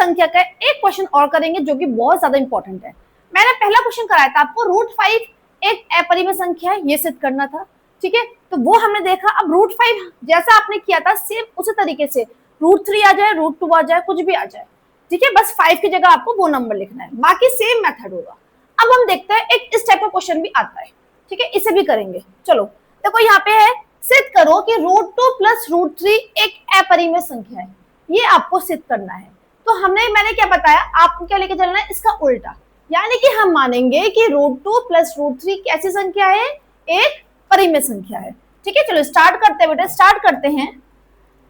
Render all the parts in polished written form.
संख्या का एक क्वेश्चन और करेंगे जो कि बहुत ज्यादा इंपॉर्टेंट है। मैंने पहला क्वेश्चन कराया था आपको, √5 एक अपरिमेय संख्या है, ये सिद्ध करना था। ठीक है, तो वो हमने देखा। अब √5 जैसा आपने किया था सेम उसी तरीके से √3 आ जाए, √2 आ जाए, कुछ भी आ जाए। ठीक है, बस 5 की जगह आपको वो नंबर लिखना है, बाकी सेम मेथड होगा। अब हम देखते हैं एक इस टाइप का क्वेश्चन भी आता है। ठीक है, इसे भी करेंगे। चलो देखो यहाँ पे है, सिद्ध करो कि √2 प्लस √3 एक अपरिमेय संख्या है। ये आपको सिद्ध करना है। तो मैंने क्या बताया आपको, क्या लेके चलना है, इसका उल्टा। यानी कि हम मानेंगे कि √2 प्लस √3 कैसी संख्या है, एक परिमेय संख्या है। ठीक है, चलो स्टार्ट करते हैं बेटा, स्टार्ट करते हैं।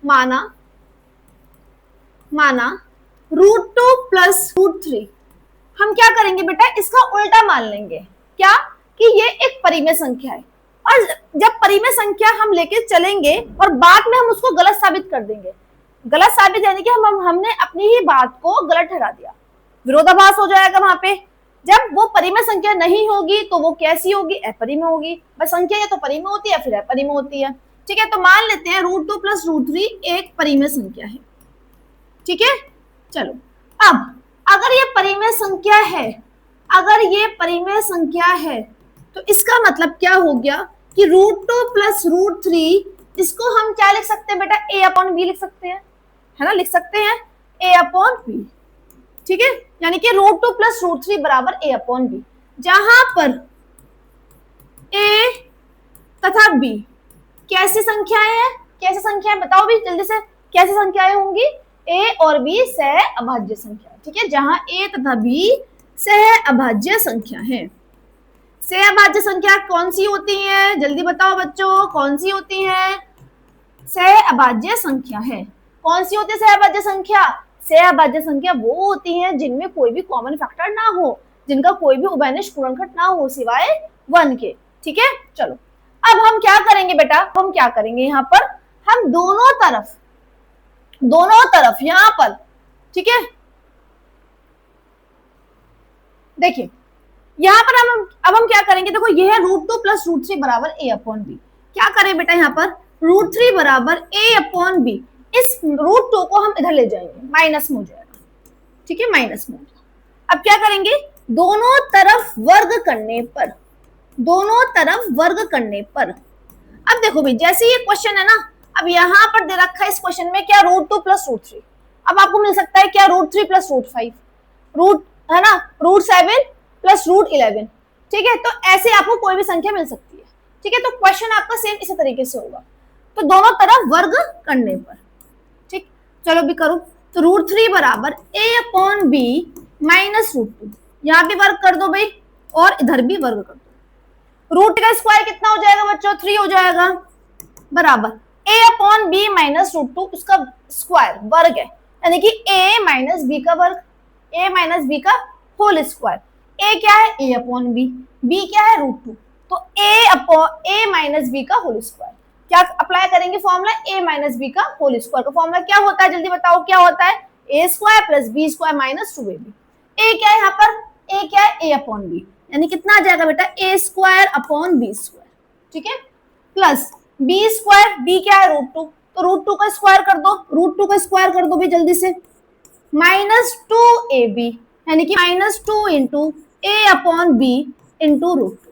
माना √2 प्लस √3, हम क्या करेंगे बेटा, इसका उल्टा मान लेंगे। क्या कि ये एक परिमेय संख्या है, और जब परिमेय संख्या हम लेके चलेंगे और बाद में हम उसको गलत साबित कर देंगे। गलत साबित यानी कि हमने अपनी ही बात को गलत ठहरा दिया, विरोधाभास हो जाएगा वहां पे। जब वो परिमेय संख्या नहीं होगी तो वो कैसी होगी, अपरिमेय होगी। बस संख्या या तो परिमेय होती है फिर अपरिमेय होती है। ठीक है, तो मान लेते हैं √2 प्लस √3 एक परिमेय संख्या है। ठीक है, चलो अब अगर ये परिमेय संख्या है, अगर ये परिमेय संख्या है तो इसका मतलब क्या हो गया कि √2 प्लस √3, इसको हम क्या लिख सकते हैं बेटा, a/b लिख सकते हैं, है ना, लिख सकते हैं a/b। ठीक है, यानी कि √2 प्लस √3 बराबर a/b, जहां पर a तथा b कैसी संख्याएं हैं, कैसी संख्याएं बताओ भी जल्दी से, कैसी संख्याएं होंगी, a और b सह अभाज्य संख्या। ठीक है, जहां a तथा b सह अभाज्य संख्या है। सह अभाज्य संख्या कौन सी होती है, जल्दी बताओ बच्चों, कौन सी होती है, सह अभाज्य संख्या है। कौन सी होती है सह अभाज्य संख्या, सह अभाज्य संख्या वो होती है जिनमें कोई भी कॉमन फैक्टर ना हो, जिनका कोई भी उभयनिष्ठ पूर्णघट ना हो सिवाय 1 के। ठीक है, चलो अब हम क्या करेंगे बेटा, हम क्या करेंगे यहाँ पर, हम दोनों तरफ यहां पर, ठीक है, देखिए यहां पर अब हम क्या करेंगे, देखो ये है √2 प्लस √3 बराबर a/b। क्या करें बेटा, यहाँ पर √3 बराबर a/b, इस √2 को हम इधर ले जाएंगे, माइनस में हो जाएगा। ठीक है, माइनस में हो जाएगा। अब क्या करेंगे, दोनों तरफ वर्ग करने पर, दोनों तरफ वर्ग करने पर, अब देखो भाई जैसे ये क्वेश्चन है ना, अब यहां पर दे रखा है इस क्वेश्चन में क्या, √2 प्लस √3, अब आपको मिल सकता है क्या, √3 प्लस √5, रूट है ना, √7 प्लस √11। ठीक है, तो ऐसे आपको कोई भी संख्या मिल सकती है। ठीक है, तो क्वेश्चन आपका सेम इसी तरीके से होगा, तो दोनों तरफ वर्ग करने पर। ठीक, चलो भी करो, तो √3 बराबर a/b माइनस √2, यहां भी वर्ग कर दो भाई और इधर भी वर्ग कर दो। रूट का स्क्वायर कितना हो जाएगा बच्चों, 3 हो जाएगा, बराबर a/b माइनस √2, उसका स्क्वायर वर्ग है, यानी कि a माइनस b का वर्ग, a माइनस b का होल स्क्वायर। a क्या है, a/b, b क्या है √2, तो a माइनस b का होल स्क्वायर। क्या अप्लाई करेंगे फॉर्मूला, a माइनस b का होल स्क्वायर का फॉर्मूला क्या होता है, जल्दी बताओ क्या होता है, a square plus b square minus 2ab। a क्या है यहाँ पर, a क्या है, a/b, यानी कितना आ जाएगा बेटा, a square upon b square. ठीक है, प्लस b स्क्वायर, b क्या है √2, तो √2 का स्क्वायर कर दो, √2 का स्क्वायर कर दो भी जल्दी से, माइनस 2ab, यानी कि माइनस 2 इंटू a/b इंटू √2।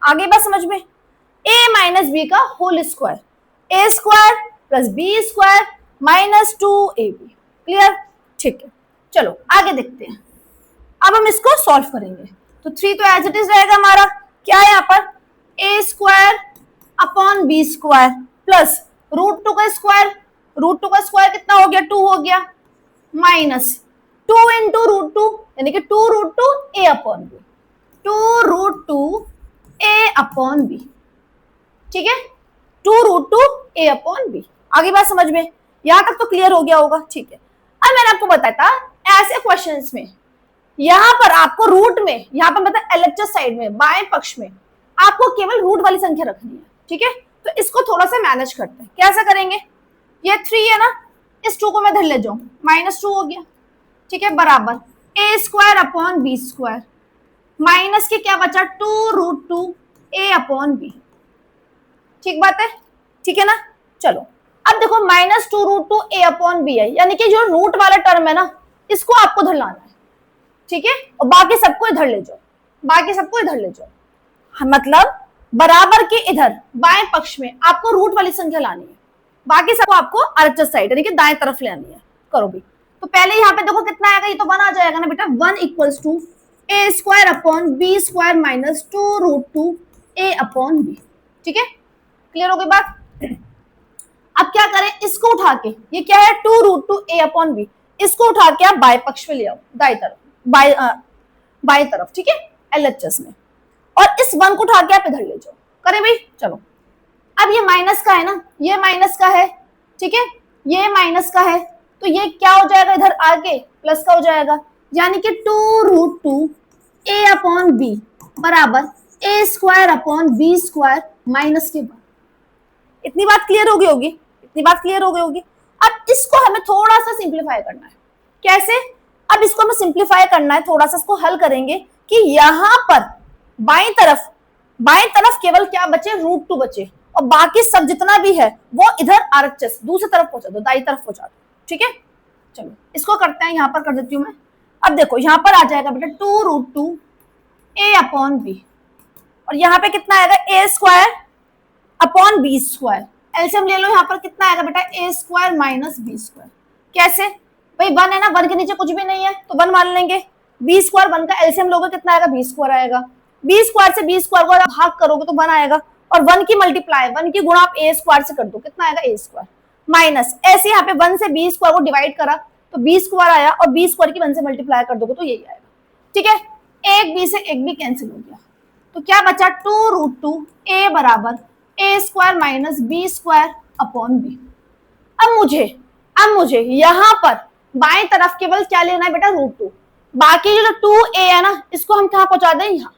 आगे बात समझ में, a माइनस b का whole square, a square plus b square minus 2ab। Clear, ठीक है, चलो आगे देखते हैं। अब हम इसको सॉल्व करेंगे, तो 3 तो एज इट इज रहेगा हमारा, क्या है यहाँ पर, a square upon b square plus √2 का स्क्वायर, √2 का स्क्वायर कितना हो गया, 2 हो गया, माइनस 2 इंटू √2, यानी कि 2√2 a/b, 2√2 a/b। ठीक है, 2√2 a/b। आगे बात समझ में, यहां तक तो क्लियर हो गया होगा। ठीक है, अब मैंने आपको बताया था ऐसे क्वेश्चंस में यहां पर आपको रूट में, यहां पर मतलब एलएचएस साइड में बाएं पक्ष में आपको केवल रूट वाली संख्या रखनी है। ठीक है, तो इसको थोड़ा सा मैनेज करते हैं, कैसा करेंगे, ये 3 है ना, इस 2 को मैं इधर ले जाऊं, -2 हो गया। ठीक है, बराबर a square upon b square, minus के क्या बचा, 2√2 a/b। ठीक बात है, ठीक है ना। चलो अब देखो -2√2 a अपॉन बी है, यानी कि जो रूट वाला टर्म है ना, इसको आपको इधर लाना है, ठीक है, और बाकी सबको इधर ले जाओ, बाकी सबको इधर ले जाओ। मतलब बराबर के इधर बाएं पक्ष में आपको रूट वाली संख्या लानी है, बाकी सबको आपको आरएचएस साइड यानी कि दाएं तरफ ले आनी है। करो भी, तो पहले यहाँ पे देखो कितना आएगा, ये तो 1 आ जाएगा ना बेटा, 1 equals to a square upon b square minus 2√2 a upon b. ठीक है, क्लियर हो गई बात। अब क्या करें, इसको उठा के, ये क्या है 2√2 ए अपॉन बी, इसको उठा के आप बाएं पक्ष में ले आओ, दाएं तरफ, बाएं तरफ, ठीक है, एलएचएस में, और इस 1 को उठा के आप इधर ले जाओ। करें भाई, चलो। अब ये माइनस का है ना, ये माइनस का है, ठीक है, ये माइनस का है, तो ये क्या हो जाएगा, इधर आके प्लस का हो जाएगा, यानी कि 2√2 ए अपॉन बी बराबर a square upon b square minus के 1। इतनी बात क्लियर हो गई होगी, इतनी बात क्लियर हो गई होगी। अब इसको हमें थोड़ा सा सिंप्लीफाई करना है। कैसे? अब इसको हमें सिंप्लीफाई करना है, थोड़ा सा इसको हल करेंगे कि यहां पर बाएं तरफ केवल क्या बचे, √2 बचे, और बाकी सब जितना भी है वो इधर आरएचएस दूसरी तरफ पहुंचा दो, दाई तरफ पहुंचा दो। ठीक है, चलो इसको करते हैं, यहां पर कर देती हूं मैं। अब देखो यहां पर आ जाएगा बेटा 2√2 ए अपॉन बी, और यहां पे कितना आएगा, a square upon b square. LCM ले लो, यहां पर कितना आएगा बेटा, a square minus b square. कैसे भाई, 1 है ना, 1 के नीचे कुछ भी नहीं है तो 1 मान लेंगे। बी स्क्वायर 1 का एलसीएम लोगे कितना आएगा, बी स्क्वायर आएगा। बी स्क्वायर से बी स्क्वायर को अगर भाग करोगे तो 1 आएगा, और 1 की मल्टीप्लाई 1 की गुणा आप ए स्क्वायर से कर दो, कितना आएगा, ए स्क्वायर माइनस, ऐसे यहाँ पे 1 से बी स्क्वायर को डिवाइड करा तो बी स्क्वायर आया, और बी स्क्वायर की 1 से मल्टीप्लाई कर दोगे तो यही आएगा। ठीक है, एक बी से एक बी कैंसिल हो गया, तो क्या बचा, 2√2 ए बराबर a square minus b square upon b. अब मुझे यहां पर बाएं तरफ केवल क्या लेना है बेटा, √2, बाकी जो 2a है ना, इसको हम कहां पहुंचा दें, यहां।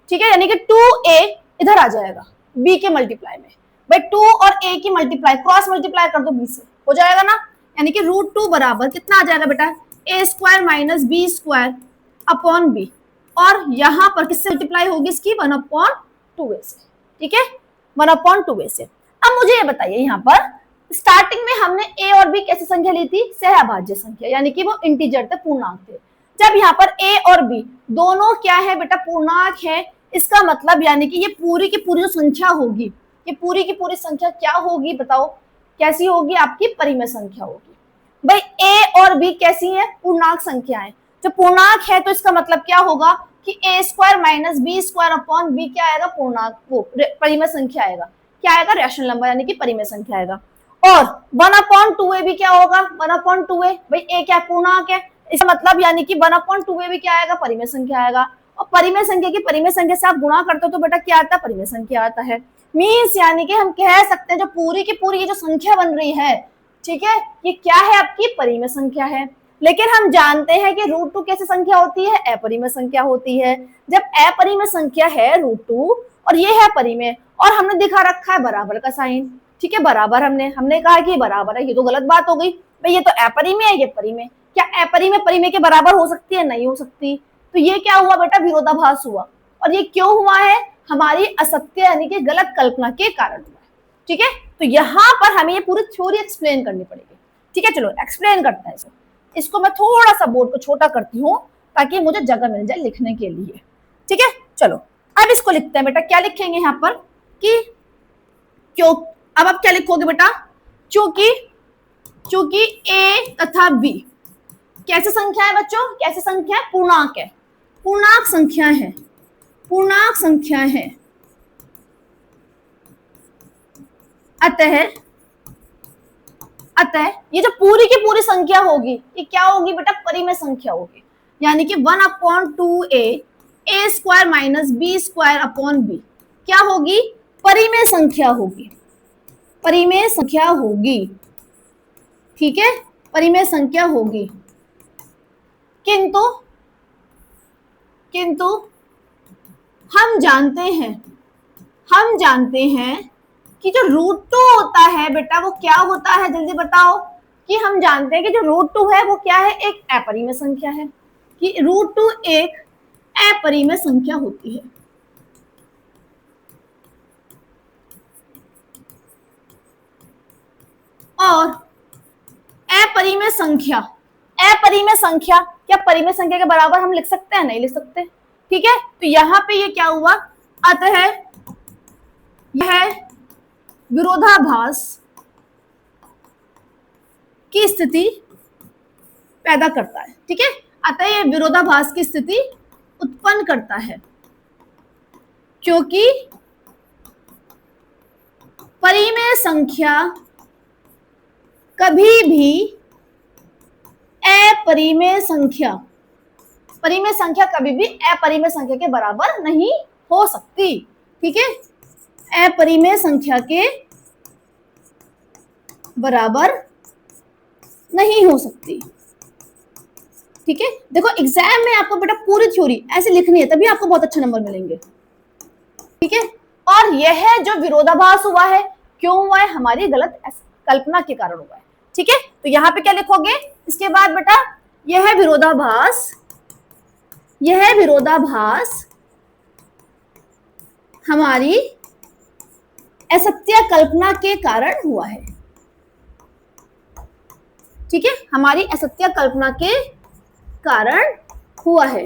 ठीक है, यानी कि 2a इधर आ जाएगा b के मल्टीप्लाई में। भाई 2 और a की मल्टीप्लाई, क्रॉस मल्टीप्लाई कर दो b से, हो जाएगा ना, यानी कि √2 बराबर कितना आ जाएगा बेटा, a square minus b square upon b, और यहां पर किससे मल्टीप्लाई होगी इसकी, 1/2a से। ठीक है, 1/2a से। अब मुझे ये बताइए, यहाँ पर स्टार्टिंग में हमने a और b कैसी संख्या ली थी, सहअभाज्य संख्या, यानी कि वो इंटीजर थे, पूर्णांक थे। जब यहाँ पर a और b दोनों क्या है बेटा, पूर्णांक है, इसका मतलब यानी कि ये पूरी की पूरी जो संख्या होगी, ये पूरी की पूरी संख्या क्या होगी बताओ, कैसी होगी, आपकी परिमेय संख्या होगी। भाई a और b कैसी है, पूर्णांक संख्याएं। जब पूर्णांक है तो इसका मतलब क्या होगा कि a square minus b square upon b क्या आएगा, पूर्णांक, वो परिमेय संख्या आएगा। क्या आएगा, रैशनल नंबर, यानी कि परिमेय संख्या आएगा। और 1/2a भी क्या होगा, 1/2a, भाई a क्या पूर्णांक है, इसका मतलब यानी कि 1/2a भी क्या आएगा, परिमेय संख्या आएगा। और परिमेय संख्या की परिमेय संख्या से आप गुणा करते हो तो बेटा क्या आता है, परिमेय संख्या आता है। मीन्स यानी कि हम कह सकते हैं जो पूरी की पूरी ये जो संख्या बन रही है, ठीक है, ये क्या है, आपकी परिमेय संख्या है। लेकिन हम जानते हैं कि √2 कैसी संख्या होती है, अपरिमेय संख्या होती है। जब अपरिमेय संख्या है √2 और ये है परिमेय, और हमने दिखा रखा है बराबर का साइन, ठीक है, बराबर हमने कहा कि बराबर है, ये तो गलत बात हो गई भाई, ये तो अपरिमेय है, ये परिमेय। क्या अपरिमेय परिमेय के बराबर हो सकती है, नहीं हो सकती। तो ये क्या हुआ बेटा, विरोधाभास हुआ। और ये क्यों हुआ है, हमारी असत्य यानी कि गलत कल्पना के कारण हुआ है। ठीक है, तो यहाँ पर हमें ये पूरी थ्योरी एक्सप्लेन करनी पड़ेगी। ठीक है, चलो एक्सप्लेन करते हैं इसको मैं थोड़ा सा बोर्ड को छोटा करती हूँ ताकि मुझे जगह मिल जाए लिखने के लिए। ठीक है, चलो अब इसको लिखते हैं बेटा। क्या लिखेंगे यहाँ पर कि क्यों, अब आप क्या लिखोगे बेटा, चूंकि a तथा b कैसे संख्या है बच्चों, कैसे संख्या है, पूर्णांक है, पूर्णांक संख्या है, पूर्णांक संख्या है। अतः ये जो पूरी की पूरी संख्या होगी ये क्या होगी बेटा, परिमेय संख्या होगी। यानी कि 1/2a a square minus b square upon b क्या होगी, परिमेय संख्या होगी, परिमेय संख्या होगी। ठीक है, परिमेय संख्या होगी। किंतु हम जानते हैं कि जो √2 होता है बेटा वो क्या होता है, जल्दी बताओ। कि हम जानते हैं कि जो √2 है वो क्या है, एक अपरिमेय संख्या है, कि √2 एक अपरिमेय संख्या होती है। और अपरिमेय संख्या, अपरिमेय संख्या, क्या परिमेय संख्या के बराबर हम लिख सकते हैं? नहीं लिख सकते, ठीक है। तो यहां पे ये क्या हुआ, अतः यह विरोधाभास की स्थिति पैदा करता है, ठीक है। अतः यह विरोधाभास की स्थिति उत्पन्न करता है, क्योंकि परिमेय संख्या कभी भी अपरिमेय संख्या, परिमेय संख्या कभी भी अपरिमेय संख्या के बराबर नहीं हो सकती, ठीक है। अपरिमेय संख्या के बराबर नहीं हो सकती, ठीक है। देखो एग्जाम में आपको बेटा पूरी थ्योरी ऐसे लिखनी है, तभी आपको बहुत अच्छे नंबर मिलेंगे, ठीक है। और यह जो विरोधाभास हुआ है, क्यों हुआ है? हमारी गलत कल्पना के कारण हुआ है, ठीक है। तो यहां पे क्या लिखोगे इसके बाद बेटा, यह विरोधाभास हमारी असत्य कल्पना के कारण हुआ है, ठीक है। हमारी असत्य कल्पना के कारण हुआ है,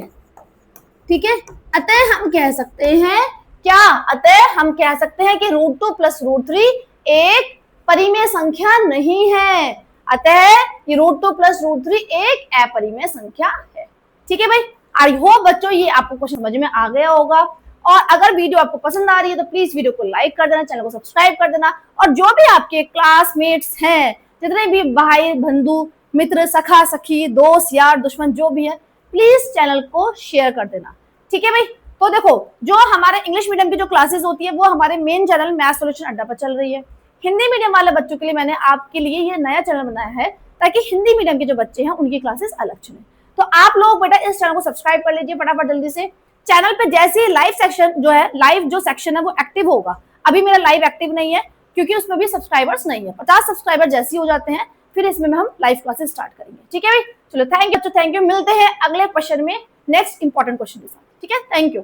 ठीक है। अतः हम कह सकते हैं क्या? अतः हम कह सकते हैं कि √2 + √3 एक परिमेय संख्या नहीं है। अतः ये √2 + √3 एक अपरिमेय संख्या है, ठीक है भाई। आई होप बच्चों ये आपको क्वेश्चन समझ में आ गया होगा। और अगर वीडियो आपको पसंद आ रही है तो प्लीज वीडियो को लाइक कर देना, चैनल को सब्सक्राइब कर देना। और जो भी आपके क्लासमेट्स हैं, जितने भी भाई बंधु मित्र सखा सखी दोस्त यार दुश्मन जो भी है, प्लीज चैनल को शेयर कर देना, ठीक है भाई। तो देखो जो हमारे इंग्लिश मीडियम की जो क्लासेस होती है वो हमारे मेन चैनल मैथ सॉल्यूशन अड्डा पर चल रही है। हिंदी मीडियम वाले बच्चों के लिए मैंने आपके लिए ये नया चैनल बनाया है, ताकि हिंदी मीडियम के जो बच्चे हैं उनकी क्लासेस अलग चले। तो आप लोग बेटा इस चैनल को सब्सक्राइब कर लीजिए फटाफट जल्दी से। चैनल पे जैसे ही लाइव सेक्शन जो है, लाइव जो सेक्शन है वो एक्टिव होगा, अभी मेरा लाइव एक्टिव नहीं है क्योंकि उसमें भी सब्सक्राइबर्स नहीं है। 50 सब्सक्राइबर जैसे ही हो जाते हैं फिर इसमें हम लाइव क्लासेस स्टार्ट करेंगे, ठीक है भाई। चलो थैंक यू, मिलते हैं अगले क्वेश्चन में नेक्स्ट इंपॉर्टेंट क्वेश्चन के साथ, ठीक है। Thank you.